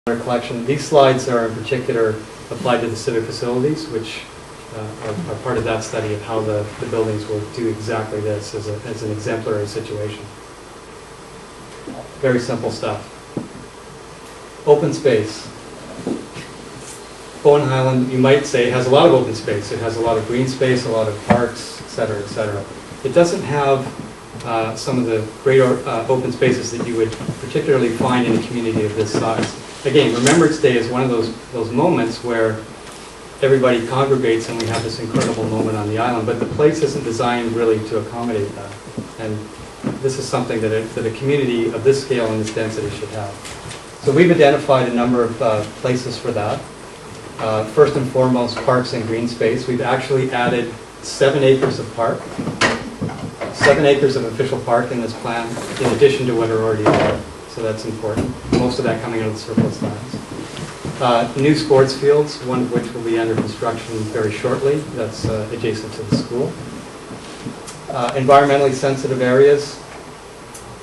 Our collection. These slides are in particular applied to the civic facilities, which are part of that study of how the buildings will do exactly this as an exemplary situation. Very simple stuff. Open space. Bowen Highland, you might say, has a lot of open space. It has a lot of green space, a lot of parks, et cetera, et cetera. It doesn't have some of the great open spaces that you would particularly find in a community of this size. Again, Remembrance Day is one of those moments where everybody congregates and we have this incredible moment on the island, but the place isn't designed really to accommodate that. And this is something that a community of this scale and this density should have. So we've identified a number of places for that. First and foremost, parks and green space. We've actually added 7 acres of park, 7 acres of official park in this plan, in addition to what are already there. So that's important. Most of that coming out of the surplus lands. New sports fields, one of which will be under construction very shortly. That's adjacent to the school. Environmentally sensitive areas.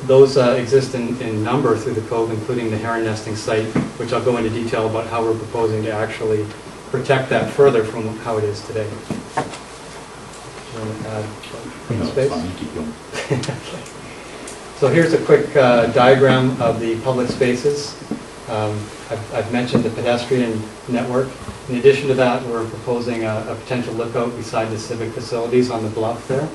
Those exist in number through the Cove, including the heron nesting site, which I'll go into detail about how we're proposing to actually protect that further from how it is today. Do you want to add green space? Fine, keep going. Okay. So here's a quick diagram of the public spaces. I've mentioned the pedestrian network. In addition to that, we're proposing a potential lookout beside the civic facilities on the bluff there.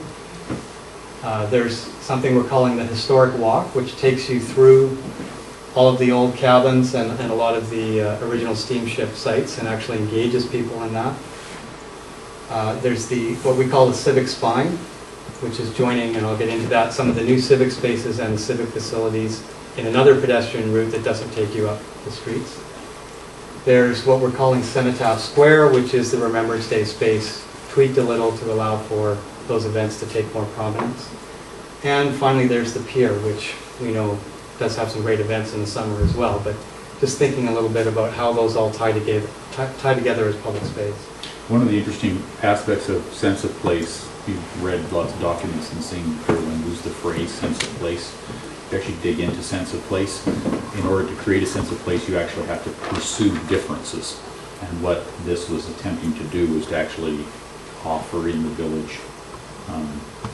There's something we're calling the historic walk, which takes you through all of the old cabins and a lot of the original steamship sites and actually engages people in that. There's what we call the civic spine, which is joining, and I'll get into that, some of the new civic spaces and the civic facilities in another pedestrian route that doesn't take you up the streets. There's what we're calling Cenotaph Square, which is the Remembrance Day space, tweaked a little to allow for those events to take more prominence. And finally, there's the pier, which we know does have some great events in the summer as well, but just thinking a little bit about how those all tie together as public space. One of the interesting aspects of sense of place, you've read lots of documents and seen everyone use the phrase sense of place. You actually dig into sense of place. In order to create a sense of place, you actually have to pursue differences. And what this was attempting to do was to actually offer in the village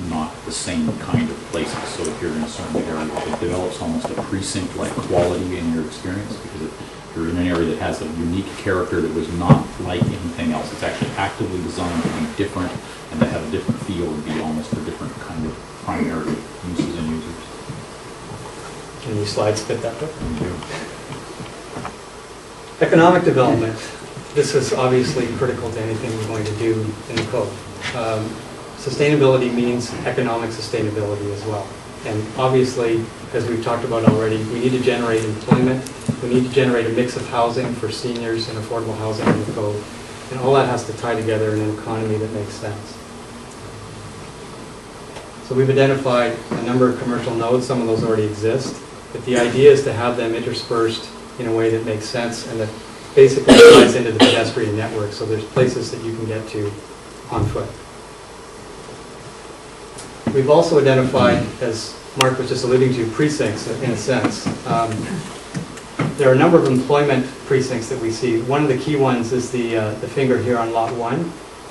not the same kind of places. So if you're in a certain area, it develops almost a precinct-like quality in your experience, because if you're in an area that has a unique character that was not like anything else, it's actually actively designed to be different and to have a different feel and be almost a different kind of primary uses and users. Can these slides fit that way? Economic development. This is obviously critical to anything we're going to do in the Cove. Sustainability means economic sustainability as well. And obviously, as we've talked about already, we need to generate employment. We need to generate a mix of housing for seniors and affordable housing in the Cove. And all that has to tie together in an economy that makes sense. So we've identified a number of commercial nodes. Some of those already exist. But the idea is to have them interspersed in a way that makes sense and that basically ties into the pedestrian network. So there's places that you can get to on foot. We've also identified, as Mark was just alluding to, precincts in a sense. There are a number of employment precincts that we see. One of the key ones is the finger here on Lot 1,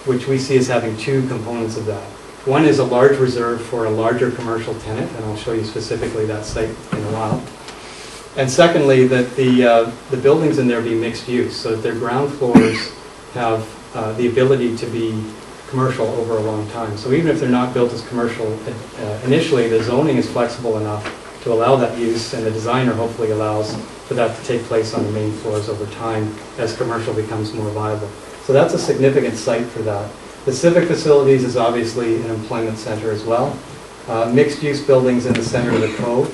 which we see as having 2 components of that. One is a large reserve for a larger commercial tenant, and I'll show you specifically that site in a while. And secondly, that the buildings in there be mixed use, so that their ground floors have the ability to be commercial over a long time. So even if they're not built as commercial initially, the zoning is flexible enough to allow that use, and the designer hopefully allows for that to take place on the main floors over time as commercial becomes more viable. So that's a significant site for that. The civic facilities is obviously an employment center as well. Mixed-use buildings in the center of the Cove.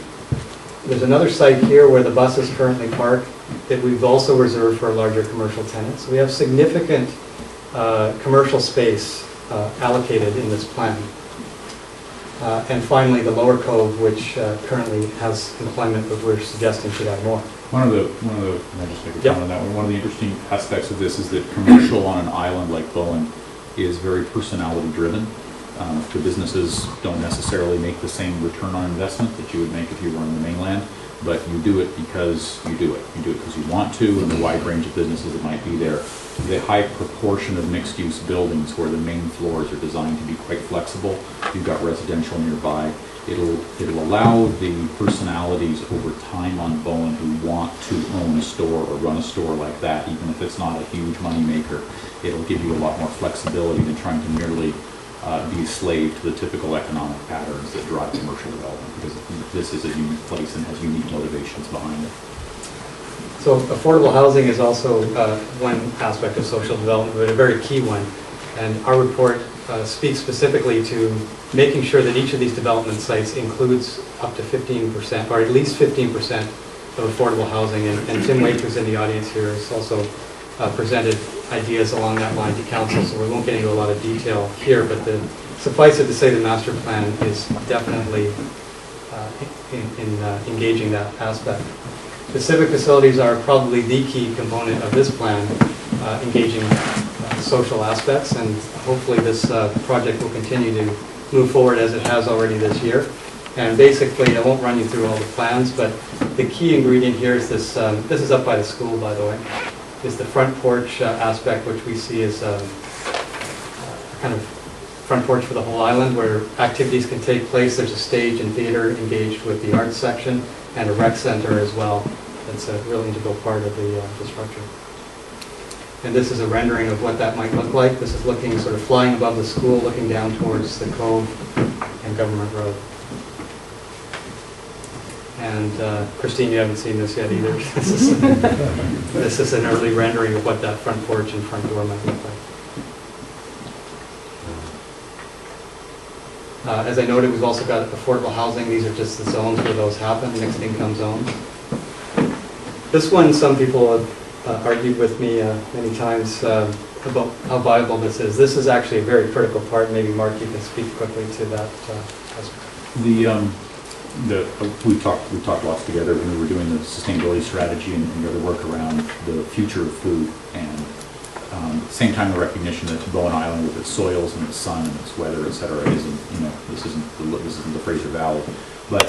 There's another site here where the buses currently park that we've also reserved for a larger commercial tenant. So we have significant commercial space allocated in this plan. And finally, the lower Cove, which currently has employment, but we're suggesting should have more. One of the, can I just make a comment on that one? One of the interesting aspects of this is that commercial on an island like Bowen is very personality driven. The businesses don't necessarily make the same return on investment that you would make if you were on the mainland. but you do it because you do it. You do it because you want to, and the wide range of businesses that might be there. The high proportion of mixed-use buildings where the main floors are designed to be quite flexible. You've got residential nearby. It'll allow the personalities over time on Bowen who want to own a store or run a store like that, even if it's not a huge money maker. It'll give you a lot more flexibility than trying to merely be a slave to the typical economic patterns that drive commercial development, because this is a unique place and has unique motivations behind it. So affordable housing is also one aspect of social development, but a very key one. And our report speaks specifically to making sure that each of these development sites includes up to 15%, or at least 15% of affordable housing. And Tim Wake, who's in the audience here, has also presented ideas along that line to council, so we won't get into a lot of detail here, but suffice it to say the master plan is definitely engaging that aspect. The civic facilities are probably the key component of this plan, engaging social aspects, and hopefully this project will continue to move forward as it has already this year. And basically, I won't run you through all the plans, but the key ingredient here is this, this is up by the school, by the way, is the front porch aspect, which we see as a kind of front porch for the whole island, where activities can take place. There's a stage and theater engaged with the arts section, and a rec center as well. That's a really integral part of the structure. And this is a rendering of what that might look like. This is looking sort of flying above the school, looking down towards the Cove and Government Road. And Christine, you haven't seen this yet either. This is an early rendering of what that front porch and front door might look like. As I noted, we've also got affordable housing. These are just the zones where those happen, mixed income zones. This one, some people have argued with me many times about how viable this is. This is actually a very critical part. Maybe Mark, you can speak quickly to that aspect. We talked lots together when we were doing the sustainability strategy and the other work around the future of food, and at the same time the recognition that Bowen Island, with its soils and its sun and its weather, etc., isn't, you know, this isn't the Fraser Valley. But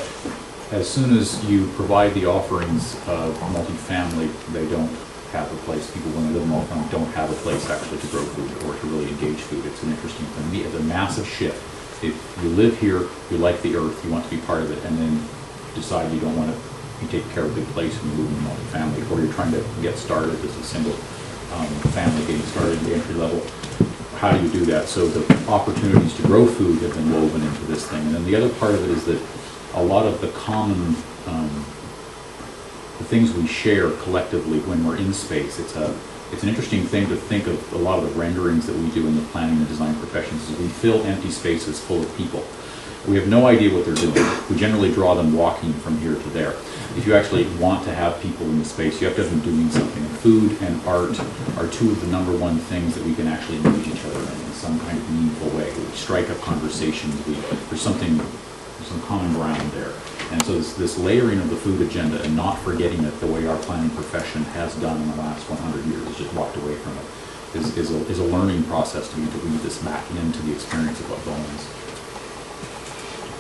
as soon as you provide the offerings of multifamily, they don't have a place. People, when they live in multifamily, don't have a place actually to grow food or to really engage food. It's an interesting thing. It's a massive shift. If you live here, you like the earth, you want to be part of it, and then decide you don't want to take care of a big place and you move into multifamily, or you're trying to get started as a single family getting started at the entry level. How do you do that? So the opportunities to grow food have been woven into this thing. And then the other part of it is that a lot of the common the things we share collectively when we're in space, it's an interesting thing to think of. A lot of the renderings that we do in the planning and design professions is we fill empty spaces full of people. We have no idea what they're doing. We generally draw them walking from here to there. If you actually want to have people in the space, you have to have them doing something. And food and art are two of the #1 things that we can actually engage each other in some kind of meaningful way. We strike up conversations. There's some common ground there. And so this layering of the food agenda and not forgetting it the way our planning profession has done in the last 100 years, has just walked away from it, is a learning process to me to weave this back into the experience of what Bowen is.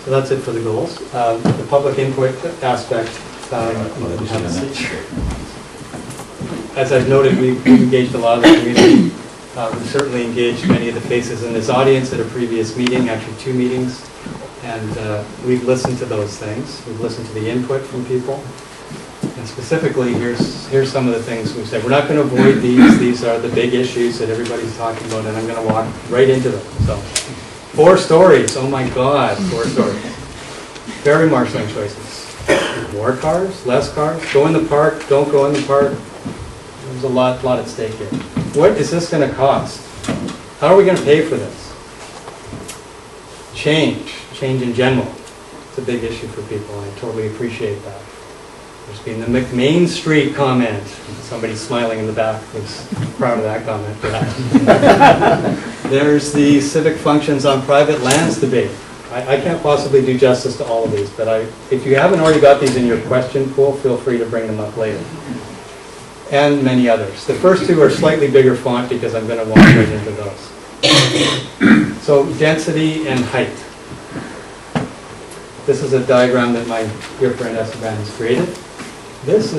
So that's it for the goals. The public input aspect, as I've noted, we've engaged a lot of the community. We've certainly engaged many of the faces in this audience at a previous meeting, actually 2 meetings. And we've listened to those things. We've listened to the input from people. And specifically, here's some of the things we've said. We're not going to avoid these. These are the big issues that everybody's talking about, and I'm going to walk right into them. So, 4 stories. Oh my God, 4 stories. Very marshalling choices. More cars, less cars. Go in the park, don't go in the park. There's a lot at stake here. What is this going to cost? How are we going to pay for this? Change in general. It's a big issue for people. I totally appreciate that. There's been the McMain Street comment. Somebody smiling in the back was proud of that comment, perhaps. There's the civic functions on private lands debate. I can't possibly do justice to all of these, but if you haven't already got these in your question pool, feel free to bring them up later. And many others. The first 2 are slightly bigger font because I'm going to walk right into those. So density and height. This is a diagram that my dear friend Esteban has created. This